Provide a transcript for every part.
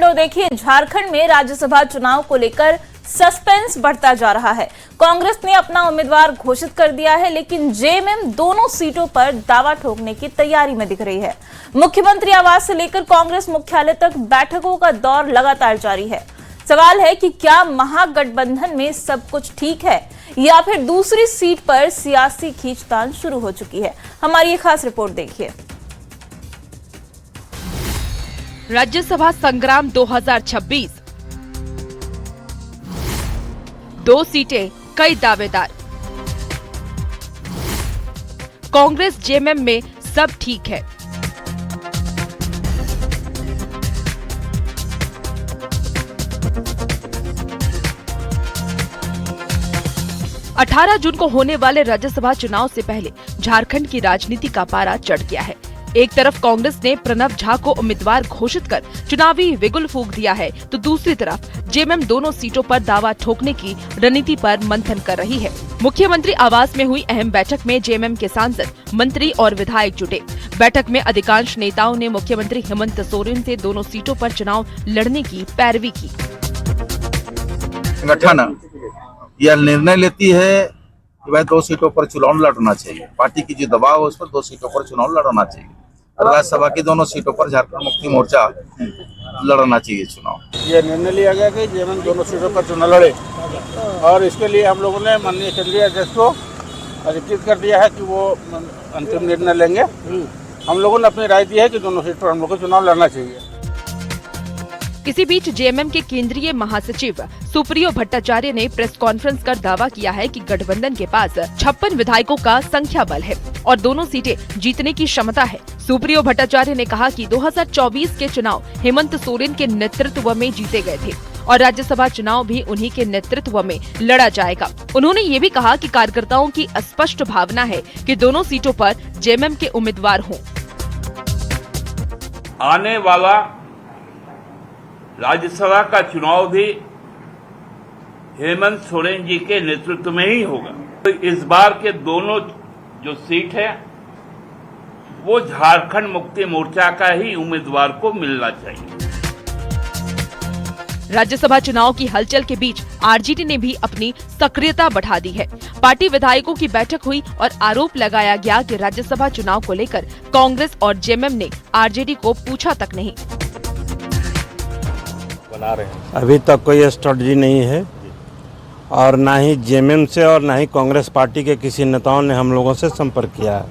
खबर और देखिए, झारखंड में राज्यसभा चुनाव को लेकर सस्पेंस बढ़ता जा रहा है। कांग्रेस ने अपना उम्मीदवार घोषित कर दिया है, लेकिन जेएमएम दोनों सीटों पर दावा ठोकने की तैयारी में दिख रही है। मुख्यमंत्री आवास से लेकर कांग्रेस मुख्यालय तक बैठकों का दौर लगातार जारी है। सवाल है कि क्या महागठबंधन में सब कुछ ठीक है या फिर दूसरी सीट पर सियासी खींचतान शुरू हो चुकी है। हमारी ये खास रिपोर्ट देखिए। राज्यसभा संग्राम 2026, 2 सीटें, कई दावेदार। कांग्रेस जेएमएम में सब ठीक है। अठारह जून को होने वाले राज्यसभा चुनाव से पहले झारखंड की राजनीति का पारा चढ़ गया है। एक तरफ कांग्रेस ने प्रणव झा को उम्मीदवार घोषित कर चुनावी बिगुल फूंक दिया है, तो दूसरी तरफ जेएमएम दोनों सीटों पर दावा ठोकने की रणनीति पर मंथन कर रही है। मुख्यमंत्री आवास में हुई अहम बैठक में जेएमएम के सांसद, मंत्री और विधायक जुटे। बैठक में अधिकांश नेताओं ने मुख्यमंत्री हेमंत सोरेन से दोनों सीटों पर चुनाव लड़ने की पैरवी की। संगठन यह निर्णय लेती है कि वह 2 सीटों पर चुनाव लड़ना चाहिए। पार्टी की जो दबाव है उस पर 2 सीटों पर चुनाव लड़ना चाहिए और राज्यसभा की दोनों सीटों पर झारखंड मुक्ति मोर्चा लड़ना चाहिए चुनाव। ये निर्णय लिया गया कि जेएमएम दोनों सीटों पर चुनाव लड़े और इसके लिए हम लोगों ने माननीय केंद्रीय अध्यक्ष को अधिकृत कर दिया है कि वो अंतिम निर्णय लेंगे। हम लोगों ने अपनी राय दी है कि दोनों सीट पर हम लोग को चुनाव लड़ना चाहिए। इसी बीच जेएमएम के केंद्रीय महासचिव सुप्रियो भट्टाचार्य ने प्रेस कॉन्फ्रेंस कर दावा किया है कि गठबंधन के पास 56 विधायकों का संख्या बल है और दोनों सीटें जीतने की क्षमता है। सुप्रियो भट्टाचार्य ने कहा कि 2024 के चुनाव हेमंत सोरेन के नेतृत्व में जीते गए थे और राज्यसभा चुनाव भी उन्हीं के नेतृत्व में लड़ा जाएगा। उन्होंने ये भी कहा कि कार्यकर्ताओं की स्पष्ट भावना है कि दोनों सीटों पर जेएमएम के उम्मीदवार हों। आने वाला राज्यसभा का चुनाव भी हेमंत सोरेन जी के नेतृत्व में ही होगा। तो इस बार के दोनों जो सीट है वो झारखंड मुक्ति मोर्चा का ही उम्मीदवार को मिलना चाहिए। राज्यसभा चुनाव की हलचल के बीच आरजेडी ने भी अपनी सक्रियता बढ़ा दी है। पार्टी विधायकों की बैठक हुई और आरोप लगाया गया कि राज्यसभा चुनाव को लेकर कांग्रेस और जेएमएम ने आरजेडी को पूछा तक नहीं। अभी तक कोई स्ट्रेटजी नहीं है और ना ही जेएमएम से और ना ही कांग्रेस पार्टी के किसी नेताओं ने हम लोगों से संपर्क किया है।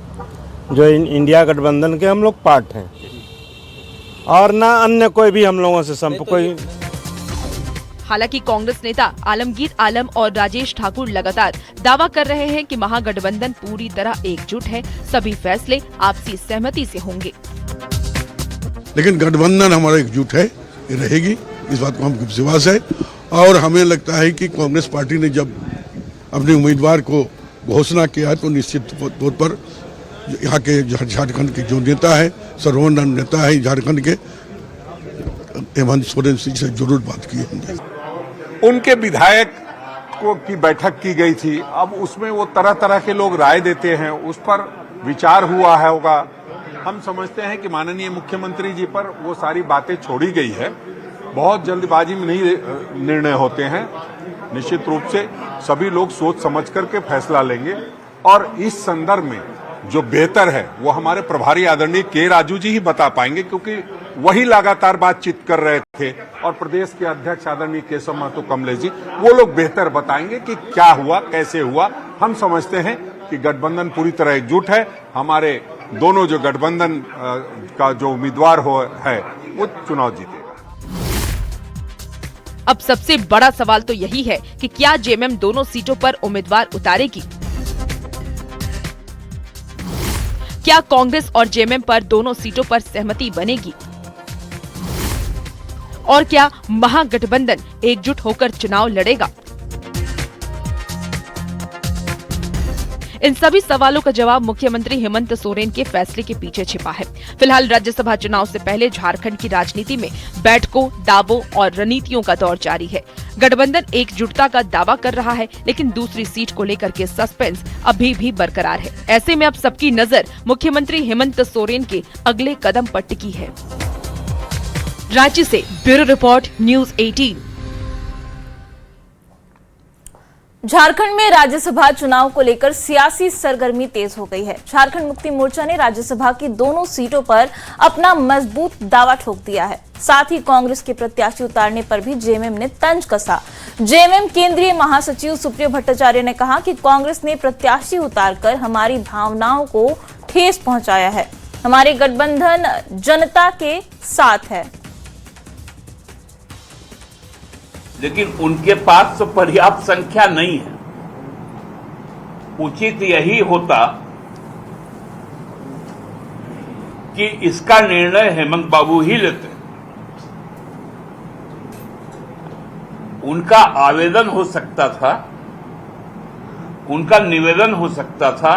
जो इंडिया गठबंधन के हम लोग पार्ट हैं और ना अन्य कोई भी हम लोगों से संपर्क कोई। हालांकि कांग्रेस नेता आलमगीर आलम और राजेश ठाकुर लगातार दावा कर रहे हैं कि महागठबंधन पूरी तरह एकजुट है, सभी फैसले आपसी सहमति से होंगे। लेकिन गठबंधन हमारा एकजुट है, ये रहेगी, इस बात को हमको विश्वास है। और हमें लगता है कि कांग्रेस पार्टी ने जब अपने उम्मीदवार को घोषणा किया तो निश्चित तौर पर यहाँ के झारखंड के जो नेता है, सर्वोन्नत नेता है झारखंड के, हेमंत सोरेन जी से जरूर बात की होंगे। उनके विधायक की बैठक की गई थी, अब उसमें वो तरह तरह के लोग राय देते हैं, उस पर विचार हुआ है होगा। हम समझते हैं कि माननीय मुख्यमंत्री जी पर वो सारी बातें छोड़ी गई है। बहुत जल्दबाजी में नहीं निर्णय होते हैं। निश्चित रूप से सभी लोग सोच समझ करके फैसला लेंगे और इस संदर्भ में जो बेहतर है वो हमारे प्रभारी आदरणीय के राजू जी ही बता पाएंगे, क्योंकि वही लगातार बातचीत कर रहे थे और प्रदेश के अध्यक्ष आदरणीय केशव महतो कमलेश जी, वो लोग बेहतर बताएंगे कि क्या हुआ, कैसे हुआ। हम समझते हैं कि गठबंधन पूरी तरह एकजुट है। हमारे दोनों जो गठबंधन का जो उम्मीदवार है वो चुनाव जीतेगा। अब सबसे बड़ा सवाल तो यही है कि क्या जेएमएम दोनों सीटों पर उम्मीदवार उतारेगी? क्या कांग्रेस और जेएमएम पर दोनों सीटों पर सहमति बनेगी? और क्या महागठबंधन एकजुट होकर चुनाव लड़ेगा? इन सभी सवालों का जवाब मुख्यमंत्री हेमंत सोरेन के फैसले के पीछे छिपा है। फिलहाल राज्यसभा चुनाव से पहले झारखंड की राजनीति में बैठकों, दावों और रणनीतियों का दौर जारी है। गठबंधन एकजुटता का दावा कर रहा है, लेकिन दूसरी सीट को लेकर के सस्पेंस अभी भी बरकरार है। ऐसे में अब सबकी नजर मुख्यमंत्री हेमंत सोरेन के अगले कदम पर टिकी है। रांची से ब्यूरो रिपोर्ट न्यूज 18। झारखंड में राज्यसभा चुनाव को लेकर सियासी सरगर्मी तेज हो गई है। झारखंड मुक्ति मोर्चा ने राज्यसभा की दोनों सीटों पर अपना मजबूत दावा ठोक दिया है। साथ ही कांग्रेस के प्रत्याशी उतारने पर भी जेएमएम ने तंज कसा। जेएमएम केंद्रीय महासचिव सुप्रियो भट्टाचार्य ने कहा कि कांग्रेस ने प्रत्याशी उतारकर हमारी भावनाओं को ठेस पहुंचाया है। हमारे गठबंधन जनता के साथ है, लेकिन उनके पास तो पर्याप्त संख्या नहीं है। उचित यही होता कि इसका निर्णय हेमंत बाबू ही लेते। उनका आवेदन हो सकता था, उनका निवेदन हो सकता था,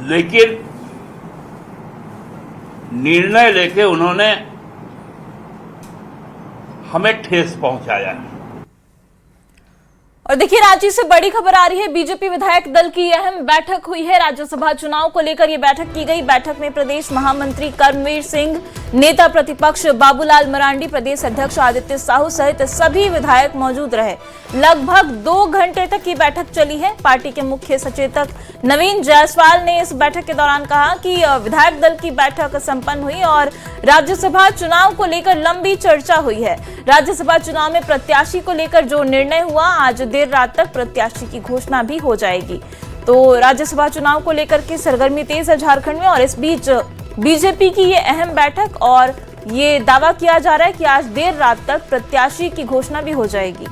लेकिन निर्णय लेके उन्होंने हमें ठेस पहुंचाया है। और देखिए, रांची से बड़ी खबर आ रही है। बीजेपी विधायक दल की अहम बैठक हुई है। राज्यसभा चुनाव को लेकर यह बैठक की गई। बैठक में प्रदेश महामंत्री कर्मवीर सिंह, नेता प्रतिपक्ष बाबूलाल मरांडी, प्रदेश अध्यक्ष आदित्य साहू सहित सभी विधायक मौजूद रहे। लगभग 2 घंटे तक ये बैठक चली है। पार्टी के मुख्य सचेतक नवीन जायसवाल ने इस बैठक के दौरान कहा कि विधायक दल की बैठक संपन्न हुई और राज्यसभा चुनाव को लेकर लंबी चर्चा हुई है। राज्यसभा चुनाव में प्रत्याशी को लेकर जो निर्णय हुआ, आज देर रात तक प्रत्याशी की घोषणा भी हो जाएगी। तो राज्यसभा चुनाव को लेकर के सरगर्मी तेज है झारखंड में, और इस बीच बीजेपी की ये अहम बैठक और ये दावा किया जा रहा है कि आज देर रात तक प्रत्याशी की घोषणा भी हो जाएगी।